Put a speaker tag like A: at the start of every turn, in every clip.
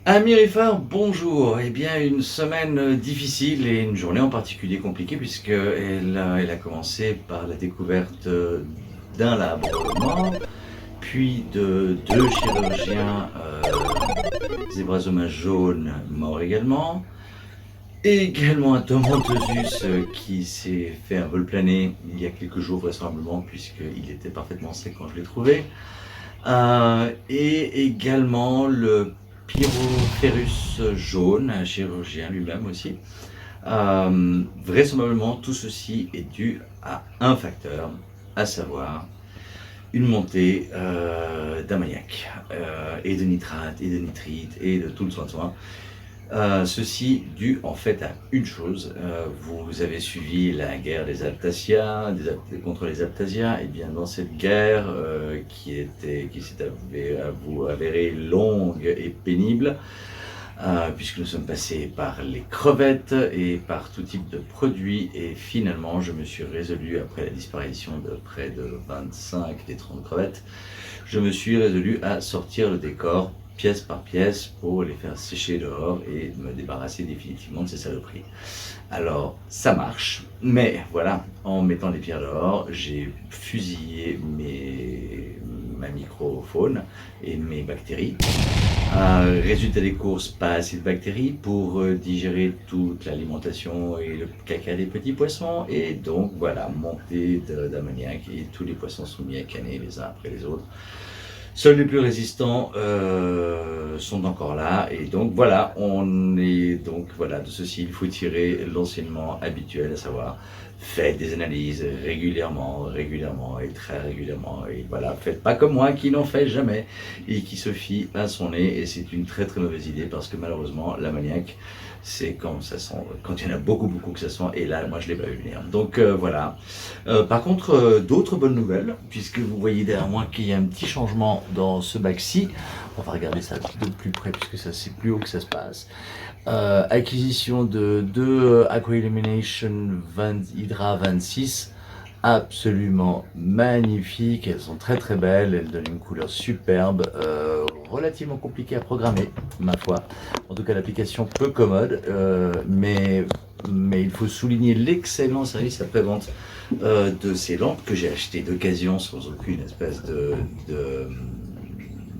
A: Ami Riffer, bonjour. Eh bien, une semaine difficile et une journée en particulier compliquée puisqu'elle a commencé par la découverte d'un labourement, puis de deux chirurgiens zébrazoma jaune morts également, et également un tomenteusus qui s'est fait un vol plané il y a quelques jours vraisemblablement puisqu'il était parfaitement sec quand je l'ai trouvé. Et également le Pyrophérus jaune, un chirurgien lui-même aussi. Vraisemblablement, tout ceci est dû à un facteur, à savoir une montée d'ammoniac, et de nitrate, et de nitrite, et de tout le soin. Ceci dû en fait à une chose. Vous avez suivi la guerre des Altaciens, contre les Altaciens, et bien dans cette guerre qui s'est avérée longue et pénible, puisque nous sommes passés par les crevettes et par tout type de produits, et finalement je me suis résolu, après la disparition de près de 25 des 30 crevettes, je me suis résolu à sortir le décor pièce par pièce pour les faire sécher dehors et me débarrasser définitivement de ces saloperies. Alors ça marche, mais voilà, en mettant les pierres dehors, j'ai fusillé ma microfaune et mes bactéries. Résultat des courses, pas assez de bactéries pour digérer toute l'alimentation et le caca des petits poissons, et donc voilà, montée d'ammoniac, et tous les poissons sont mis à canner les uns après les autres. Seuls les plus résistants sont encore là, et donc voilà, de ceci il faut tirer l'enseignement habituel, à savoir faites des analyses régulièrement et très régulièrement, et voilà, faites pas comme moi qui n'en fait jamais et qui se fie à son nez, et c'est une très très mauvaise idée parce que malheureusement l'ammoniac, c'est quand ça sent, quand il y en a beaucoup que ça sent, et là moi je l'ai pas vu venir. Donc voilà. Par contre, d'autres bonnes nouvelles, puisque vous voyez derrière moi qu'il y a un petit changement dans ce bac-ci. On va regarder ça de plus près puisque ça c'est plus haut que ça se passe. Acquisition de deux Aqua Illumination Hydra 26, absolument magnifiques, elles sont très très belles, elles donnent une couleur superbe, relativement compliquée à programmer, ma foi. En tout cas, l'application peu commode, mais il faut souligner l'excellent service après-vente de ces lampes que j'ai achetées d'occasion sans aucune espèce de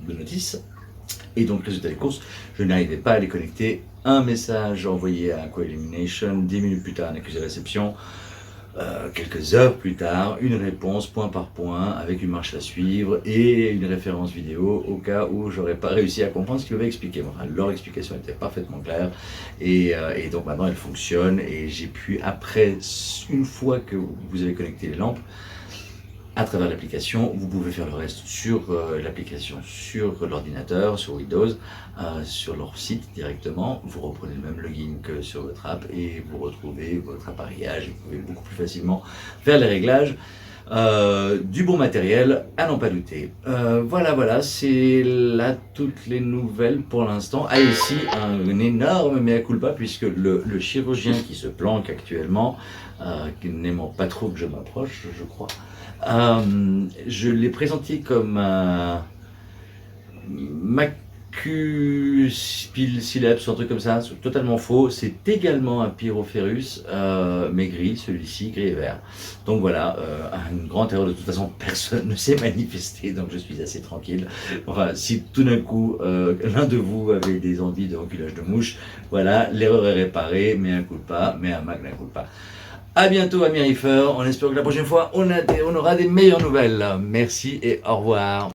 A: notice. Et donc, résultat des courses, je n'arrivais pas à les connecter. Un message envoyé à Aqua Illumination, 10 minutes plus tard, un accusé de réception. Quelques heures plus tard, une réponse point par point avec une marche à suivre et une référence vidéo au cas où j'aurais pas réussi à comprendre ce qu'ils m'avaient expliqué. Enfin, leur explication était parfaitement claire, et donc maintenant elle fonctionne, et j'ai pu, après, une fois que vous avez connecté les lampes, à travers l'application, vous pouvez faire le reste sur l'application, sur l'ordinateur, sur Windows, sur leur site directement. Vous reprenez le même login que sur votre app et vous retrouvez votre appareillage, et vous pouvez beaucoup plus facilement faire les réglages. Du bon matériel, à n'en pas douter. Voilà, c'est là toutes les nouvelles pour l'instant. Ah, ici, un énorme mea culpa, puisque le chirurgien qui se planque actuellement, n'aimant pas trop que je m'approche, je crois, je l'ai présenté comme un macuspilsileps, un truc comme ça, c'est totalement faux. C'est également un pyrophérus, mais gris, celui-ci gris et vert. Donc voilà, une grande erreur. De toute façon, personne ne s'est manifesté, donc je suis assez tranquille. Enfin, si tout d'un coup l'un de vous avait des envies de reculage de mouche, voilà, l'erreur est réparée, mais un coup pas, mais un mag d'un coup pas. A bientôt, ami Riffer. On espère que la prochaine fois, on aura des meilleures nouvelles. Merci et au revoir.